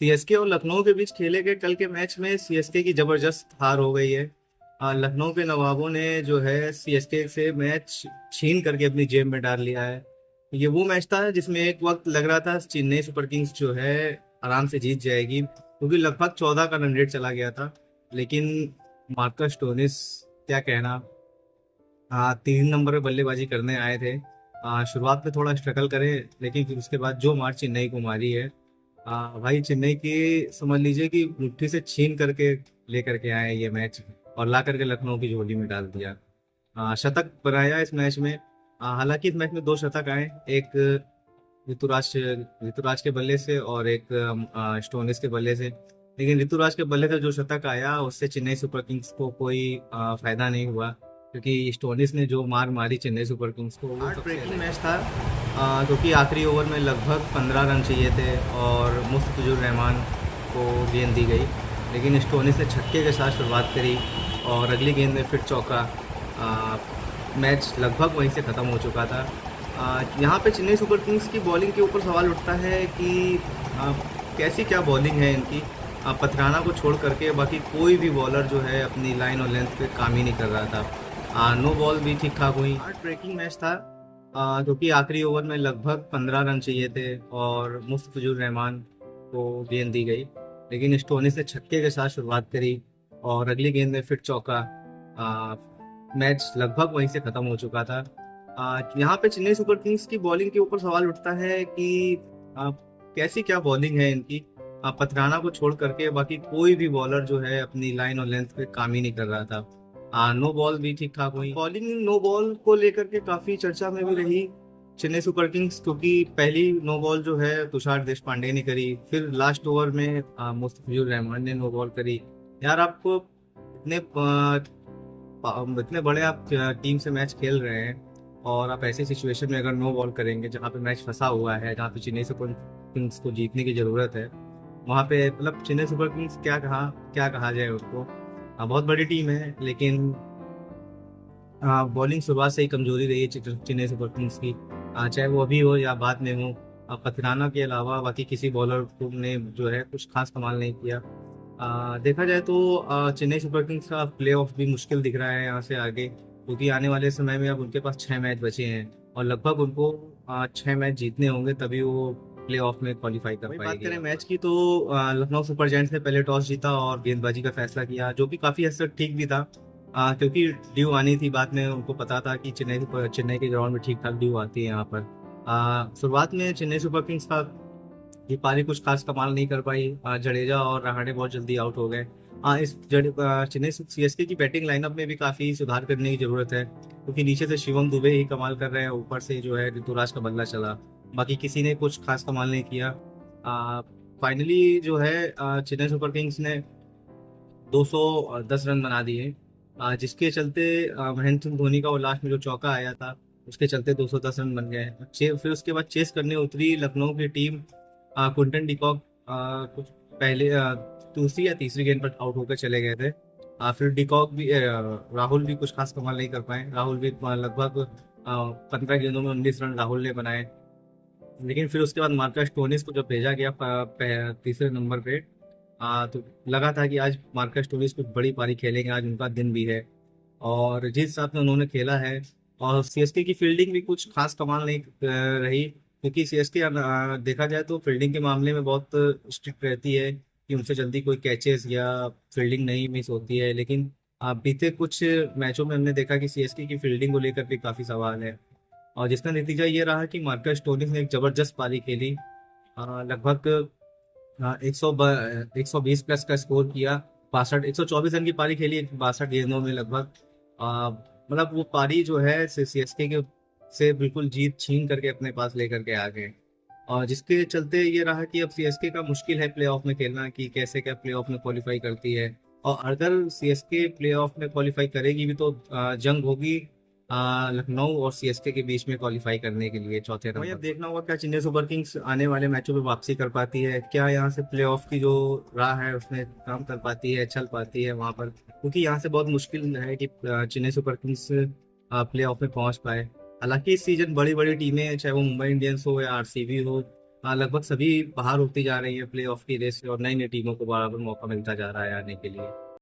CSK और लखनऊ के बीच खेले गए कल के मैच में सीएसके की जबरदस्त हार हो गई है। लखनऊ के नवाबों ने जो है सीएसके से मैच छीन करके अपनी जेब में डाल लिया है। ये वो मैच था जिसमें एक वक्त लग रहा था चेन्नई सुपर किंग्स जो है आराम से जीत जाएगी, क्योंकि लगभग 14 का रन रेट चला गया था। लेकिन मार्कस स्टोनिस, क्या कहना, 3 नंबर पे बल्लेबाजी करने आए थे। शुरुआत में थोड़ा स्ट्रगल करे, लेकिन फिर उसके बाद जो मार चेन्नई को मारी है, भाई चेन्नई की समझ लीजिए कि मुट्ठी से छीन करके लेकर के आए ये मैच और ला करके लखनऊ की झोली में डाल दिया। शतक बनाया इस मैच में। हालांकि इस मैच में 2 शतक आए, एक ऋतुराज ऋतुराज के बल्ले से और एक स्टोनिस के बल्ले से। लेकिन ऋतुराज के बल्ले से जो शतक आया उससे चेन्नई सुपर किंग्स को कोई फायदा नहीं हुआ, क्योंकि स्टोनिस ने जो मार मारी चेन्नई सुपर किंग्स को वो हार्ट सबसे ब्रेकिंग अलग मैच है। था। क्योंकि आखिरी ओवर में लगभग 15 रन चाहिए थे और मुस्तफिजुर रहमान को गेंद दी गई, लेकिन स्टोनिस ने छक्के के साथ शुरुआत करी और अगली गेंद में फिर चौका। आ, मैच लगभग वहीं से ख़त्म हो चुका था। यहाँ पे चेन्नई सुपर किंग्स की बॉलिंग के ऊपर सवाल उठता है कि आ, कैसी क्या बॉलिंग है इनकी। पथराना को छोड़ करके बाकी कोई भी बॉलर जो है अपनी लाइन और लेंथ पे काम ही नहीं कर रहा था। नो बॉल भी ठीक ठाक हुई। हार्ट ब्रेकिंग मैच था, क्योंकि आखिरी ओवर में लगभग 15 रन चाहिए थे और मुस्तफिजुर रहमान को गेंद दी गई, लेकिन स्टोनिस ने छक्के के साथ शुरुआत करी और अगली गेंद में फिर चौका। आ, मैच लगभग वहीं से ख़त्म हो चुका था। यहाँ पे चेन्नई सुपर किंग्स की बॉलिंग के ऊपर सवाल उठता है कि आ, कैसी क्या बॉलिंग है इनकी। पथराना को छोड़ करके बाकी कोई भी बॉलर जो है अपनी लाइन और लेंथ पे काम ही नहीं कर रहा था। नो बॉल भी ठीक ठाक हुई। बॉलिंग नो बॉल को लेकर के काफी चर्चा में भी रही चेन्नई सुपर किंग्स, क्योंकि पहली नो बॉल जो है तुषार देशपांडे ने करी, फिर लास्ट ओवर में मुस्तफिजुर रहमान ने नो बॉल करी। यार आपको इतने बड़े आप टीम से मैच खेल रहे हैं और आप ऐसी सिचुएशन में अगर नो बॉल करेंगे जहाँ पे मैच फंसा हुआ है, जहाँ पे चेन्नई सुपर किंग्स को जीतने की जरूरत है, वहाँ पे मतलब चेन्नई सुपर किंग्स क्या कहा जाए उसको। बहुत बड़ी टीम है, लेकिन बॉलिंग शुरुआत से ही कमजोरी रही है चेन्नई सुपर किंग्स की। चाहे वो अभी हो या बाद में हो। पथराना के अलावा बाकी किसी बॉलर को ने जो है कुछ खास कमाल नहीं किया। देखा जाए तो चेन्नई सुपर किंग्स का प्ले ऑफ भी मुश्किल दिख रहा है यहाँ से आगे, क्योंकि आने वाले समय में अब उनके पास 6 मैच बचे हैं और लगभग उनको 6 मैच जीतने होंगे, तभी वो प्ले ऑफ में क्वालिफाई कर वही बात पाएगी करें यहाँ मैच पर। की तो लखनऊ सुपर जायंट्स ने पहले टॉस जीता और गेंदबाजी का फैसला किया, जो कि काफी हद तक ठीक भी था। क्योंकि ड्यू आनी थी, बाद में उनको पता था कि चेन्नई के ग्राउंड में ठीक ठाक ड्यू आती है यहाँ पर। शुरुआत में चेन्नई सुपर किंग्स का ये पारी कुछ खास कमाल नहीं कर पाई। जडेजा और रहाणे बहुत जल्दी आउट हो गए। चेन्नई सीएसके की बैटिंग लाइनअप में भी काफी सुधार करने की जरूरत है, क्योंकि नीचे से शिवम दुबे ही कमाल कर रहे हैं, ऊपर से जो है ऋतुराज का बल्ला चला, बाकी किसी ने कुछ खास कमाल नहीं किया। फाइनली जो है चेन्नई सुपर किंग्स ने 210 रन बना दिए, जिसके चलते महेंद्र सिंह धोनी का वो लास्ट में जो चौका आया था उसके चलते 210 रन बन गए। फिर उसके बाद चेस करने उतरी लखनऊ की टीम। क्विंटन डिकॉक कुछ पहले दूसरी या तीसरी गेंद पर आउट होकर चले गए थे। फिर डिकॉक भी राहुल भी कुछ खास कमाल नहीं कर पाए। राहुल भी लगभग 15 गेंदों में 19 रन राहुल ने बनाए। लेकिन फिर उसके बाद मार्कस स्टोनिस को जब भेजा गया तीसरे नंबर पे, तो लगा था कि आज मार्कस स्टोनिस कुछ बड़ी पारी खेलेंगे, आज उनका दिन भी है। और जिस हिसाब से उन्होंने खेला है, और सीएसके की फील्डिंग भी कुछ खास कमाल नहीं रही, क्योंकि सीएसके देखा जाए तो फील्डिंग के मामले में बहुत स्ट्रिक्ट रहती है कि उनसे जल्दी कोई कैचेस या फील्डिंग नहीं मिस होती है। लेकिन बीते कुछ मैचों में हमने देखा कि सीएसके की फील्डिंग को लेकर भी काफी सवाल है, और जिसका नतीजा ये रहा कि मार्कस स्टोनिस ने एक जबरदस्त पारी खेली। लगभग 120 प्लस का स्कोर किया। 124 रन की पारी खेली 62 गेंदों में लगभग। मतलब वो पारी जो है सीएसके के से बिल्कुल जीत छीन करके अपने पास लेकर के आ गए, और जिसके चलते ये रहा कि अब सीएसके का मुश्किल है प्लेऑफ में खेलना, कि कैसे क्या प्लेऑफ में क्वालिफाई करती है। और अगर सीएसके प्लेऑफ में क्वालिफाई करेगी भी तो जंग होगी लखनऊ और सीएसके के बीच में क्वालिफाई करने के लिए चौथे वही नंबर अब पर। देखना होगा क्या चेन्नई सुपर किंग्स आने वाले मैचों में वापसी कर पाती है, क्या यहाँ से प्लेऑफ की जो राह है उसमें काम कर पाती है, चल पाती है वहां पर, क्योंकि यहाँ से बहुत मुश्किल है कि चेन्नई सुपर किंग्स प्लेऑफ में पहुंच पाए। हालांकि इस सीजन बड़ी बड़ी टीमें, चाहे वो मुंबई इंडियंस हो या आरसीबी हो, लगभग सभी बाहर होती जा रही है प्ले ऑफ की रेस से और नई नई टीमों को बराबर मौका मिलता जा रहा है आने के लिए।